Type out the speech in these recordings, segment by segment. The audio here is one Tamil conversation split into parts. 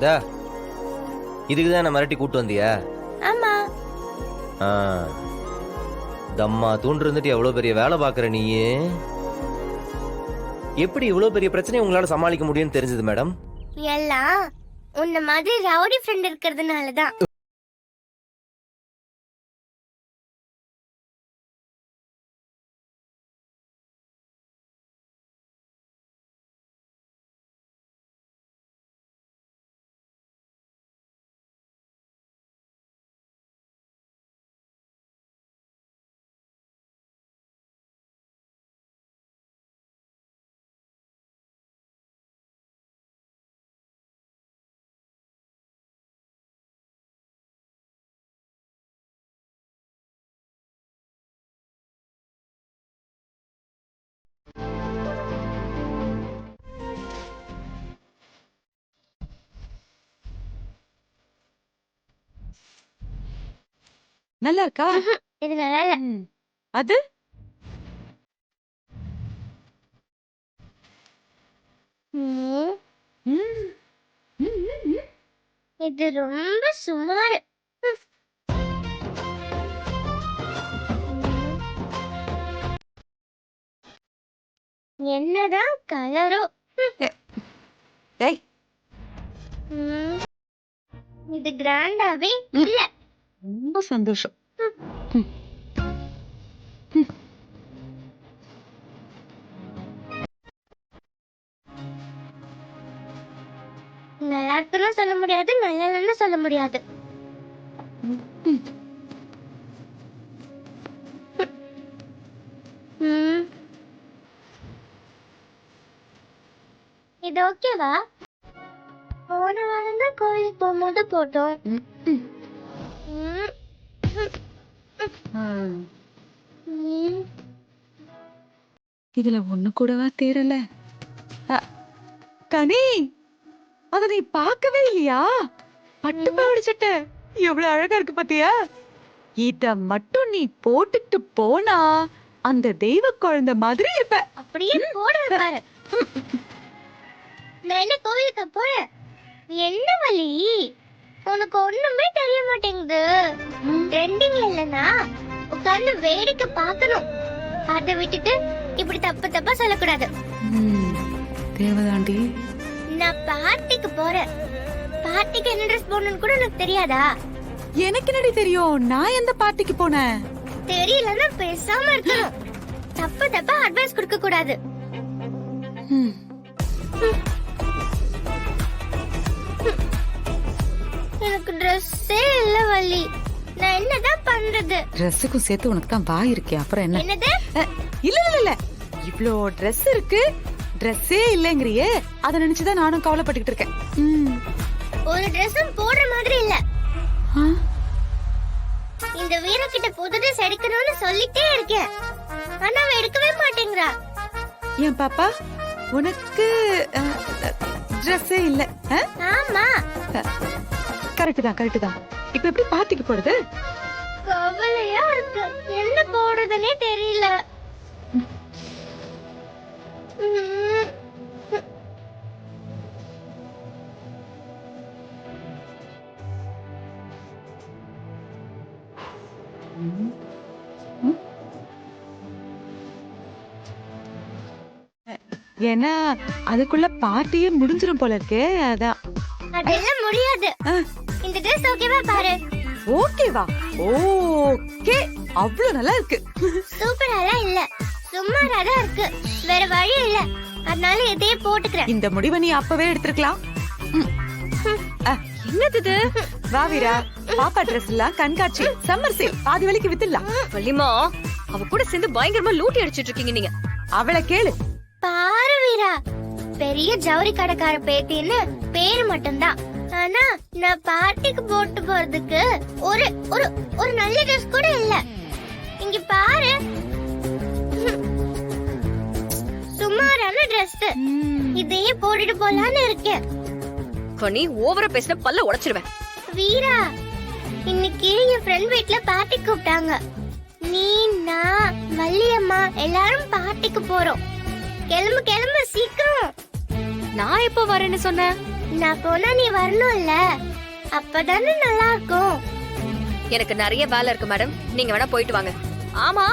இந்தா இதுக்குதான் நான் மிரட்டி கூட்டு வந்தியா? ஆமா. ஆ, தம்மா தூண்டு இருந்துட்டு எவ்வளவு பெரிய வேலை பாக்குற நீ. எப்படி இவ்வளவு பெரிய பிரச்சனை உங்களால சமாளிக்க முடியும்னு தெரிஞ்சது மேடம்? எல்லாம் உன்ன மாதிரி ரவுடி ஃப்ரெண்ட் இருக்கிறதுனால தான். நல்லா இருக்கா? இது நல்லா இல்ல. அது ம், ம், ம், ம். இது ரொம்ப சுமாரு. ம். என்னதான் கலரோ. டேய், ம், இது கிராண்டாவே இல்ல. ரொம்ப சந்தோஷம். நல்லா இருக்குன்னு சொல்ல முடியாது, நல்லா இல்லைன்னு சொல்ல முடியாது. ம், இது ஓகேவா? போன வாரம் தான் கோயிலுக்கு போகும்போது போட்டோம். ம், ம். இதுல ஒண்ணு கூடவா தேரல? அ, கனி, அத நீ பார்க்கவே இல்லையா? பட்டு பாவாடை சட்டை எவ்வளவு அழகா இருக்கு பாத்தியா? இத மட்டும் நீ போட்டுட்டு போனா அந்த தெய்வ குழந்தை மாதிரி இருப்ப. அப்படியே போடுற பாரு. நான் என்ன கோயிலுக்கு போறேன்? என்ன வலி? உனக்கு ஒண்ணுமே தெரிய மாட்டேங்குது. ட்ரெண்டிங்ல இல்லனா உட்கார்ந்து வேடிக்கை பார்க்கணும். அதை விட்டுட்டு இப்படி தப்பு தப்பா சொல்லக்கூடாது. தேவதாண்டி, நான் பார்ட்டிக்கு போறேன். பார்ட்டிக்கு என்ன ட்ரெஸ் போடணும்னு கூட எனக்கு தெரியாதா? எனக்கு என்னடி தெரியும்? நான் எந்த பார்ட்டிக்கு போனேன்? தெரியலன்னா பேசாம இருக்கணும். தப்பு தப்பா அட்வைஸ் கொடுக்க கூடாது. எனக்கு ட்ரெஸ்ஸே இல்ல வலி. நான் என்னதான் பண்றது? ட்ரெஸ்ஸுக்கும் சேர்த்து உனக்கு தான் வாய் இருக்கே, அப்புறம் என்ன? என்னது? இல்ல இல்ல இல்ல, இவ்ளோ ட்ரெஸ் இருக்கு, ட்ரெஸ்ஸே இல்லங்கறியே, அத நினைச்சுதான் நானும் கவலைப்பட்டுக்கிட்டு இருக்கேன். ஒரு ட்ரெஸ்ஸும் போடுற மாதிரி இல்ல. இந்த வீரக்கிட்ட புது ட்ரெஸ் எடுக்கணும்னு சொல்லிட்டே இருக்கேன், ஆனா அவ எடுக்கவே மாட்டேங்கிறா. ஏன் பாப்பா, உனக்கு ட்ரெஸ்ஸே இல்ல? ஆமா, கரெக்ட் தான் கரெக்ட் தான். இப்ப எப்படி பார்ட்டிக்கு போறது? கவலையா இருக்கு. என்ன போடுறதுனே தெரியல. ஏன்னா அதுக்குள்ள பார்ட்டியே முடிஞ்சிரும் போல இருக்கே, அதான். அதெல்லாம் முடியாது. இந்த ட்ரெஸ் ஓகேவா பாரு. ஓகேவா? ஓகே, அவ்வளவு நல்லா இருக்கு. சூப்பராலாம் இல்ல, சுமாரா தான் இருக்கு. வேற வழி இல்ல, அதனால இதையே போட்டுக்கிறேன். இந்த முடிவை நீ அப்பவே எடுத்துக்கலாம். என்னது இது? வா வீரா, பாப்பா ட்ரெஸ் எல்லாம் கண்காட்சி, சம்மர் சேல், பாதி விலைக்கு வித்துடலாம். வள்ளிமா, அவ கூட சேர்ந்து பயங்கரமா லூட்டி அடிச்சிட்டு இருக்கீங்க நீங்க. அவளை கேளு. பாரு வீரா, பெரிய ஜவுளி கடைக்கார பேத்தின்னு பேரு மட்டும்தான். ஆனா நான் பார்ட்டிக்கு போட்டு போறதுக்கு ஒரு ஒரு ஒரு நல்ல ட்ரெஸ் கூட இல்ல. இங்க பாரு, சுமாரான ட்ரெஸ். இதையே போட்டுட்டு போலான்னு இருக்கேன். கனி, ஓவரா பேசின பல்ல உடைச்சிருவேன். வீரா, இன்னைக்கு என் ஃப்ரெண்ட் வீட்ல பார்ட்டி கூப்பிட்டாங்க. நீ, நான், வள்ளியம்மா எல்லாரும் பார்ட்டிக்கு போறோம். கிளம்பு கிளம்பு சீக்கிரம். நான் எப்ப வரேன்னு சொன்னேன்? நான் போனா நீ வரணும்ல, அப்பதானே நல்லா இருக்கும். எனக்கு நிறைய வேலை இருக்கு மேடம், நீங்க வேணா போயிட்டு வாங்க. ஆமா,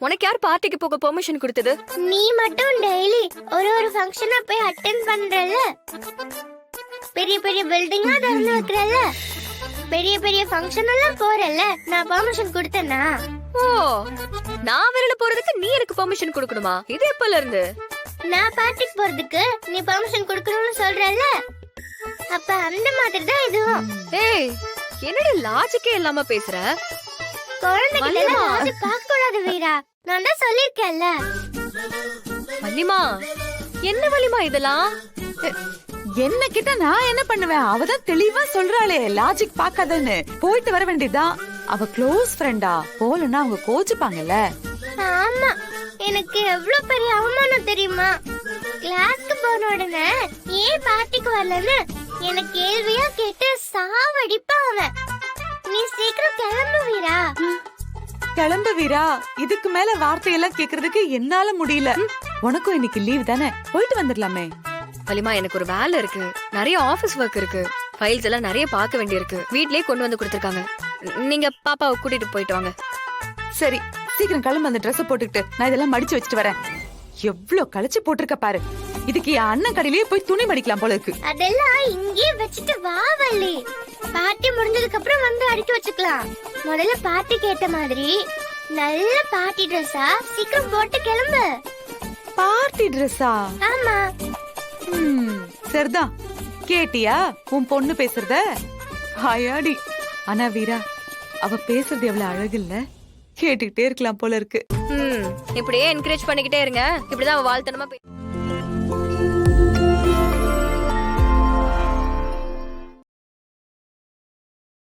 உனக்கு யார் பார்ட்டிக்கு போக பெர்மிஷன் கொடுத்தது? நீ மட்டும் டெய்லி ஒரு ஃபங்க்ஷனா போய் அட்டெண்ட் பண்றல, பெரிய பெரிய பில்டிங்கா திறந்து வைக்கிறல, பெரிய பெரிய ஃபங்க்ஷன் எல்லாம் போறல, நான் பெர்மிஷன் கொடுத்தேனா? ஓ, நான் வெளியில போறதுக்கு நீ எனக்கு பெர்மிஷன் கொடுக்கணுமா? இது எப்பல இருந்து? நான் பார்ட்டிக்கு போறதுக்கு நீ பெர்மிஷன் கொடுக்கணும்னு சொல்றல, அப்ப அந்த மாதிரி தான் இதுவும். ஏய், என்னடி லாஜிக்கே இல்லாம பேசுற? குழந்தைகிட்ட லாஜிக் பார்க்க கூடாது வீரா, நான் தான் சொல்லிருக்கேன்ல. வள்ளிமா, என்ன வள்ளிமா இதெல்லாம்? என்ன கிட்ட நான் என்ன பண்ணுவேன்? அவதான் தெளிவா சொல்றாளே லாஜிக் பாக்காதன்னு. போயிட்டு வர வேண்டியதுதான். அவ க்ளோஸ் ஃப்ரெண்டா, போலன்னா அவங்க கோச்சுப்பாங்கல்ல. ஆமா, எனக்கு எவ்வளவு பெரிய அவமானம் தெரியுமா? கிளாஸ்க்கு போன உடனே ஏன் பார்ட்டிக்கு வரலன்னு என்ன கேள்வியா கேட்டு சாவடிப்பா அவன். நீ சீக்கிரம் கிளம்பு வீரா. கிளம்பு வீரா, இதுக்கு மேல வார்த்தையெல்லாம் கேக்குறதுக்கு என்னால முடியல. உனக்கும் இன்னைக்கு லீவ் தானே, போயிட்டு வந்துடலாமே. வள்ளிமா, எனக்கு ஒரு வேலை இருக்கு, நிறைய ஆபீஸ் ஒர்க் இருக்கு, ஃபைல்ஸ் எல்லாம் நிறைய பார்க்க வேண்டியிருக்கு. வீட்லயே கொண்டு வந்து கொடுத்திருக்காங்க. நீங்க பாப்பாவை கூட்டிட்டு போயிட்டு வாங்க. சரி, சீக்கிரம் கிளம்பு. அந்த ட்ரெஸ் போட்டுக்கிட்டு நான் இதெல்லாம் மடிச்சு வச்சுட்டு வரேன். எவ்வளவு கழிச்சு போட்டிருக்க பாரு. இதுக்கு என் அண்ணன் கடையிலேயே போய் துணி மடிக்கலாம் போல இருக்கு. அதெல்லாம் இங்கேயே வச்சுட்டு வா வள்ளி. பார்ட்டி முடிஞ்சதுக்கு அப்புறம் வந்து அடுக்கி வச்சுக்கலாம். முதல்ல பார்ட்டிக்கு ஏத்த மாதிரி நல்ல பார்ட்டி ட்ரெஸ்ஸா சீக்கிரம் போட்டு கிளம்பு. பார்ட்டி ட்ரெஸ்ஸா? ஆமா. சரிதான். கேட்டியா உன் பொண்ணு பேசுறத? ஹாயாடி. ஆனா வீரா, அவ பேசுறது எவ்வளவு அழகு இல்ல? கேட்டுக்கிட்டே இருக்கலாம் போல இருக்கு. இப்படியே என்கரேஜ் பண்ணிக்கிட்டே இருங்க. இப்படிதான் அவ வாழ்த்தனமா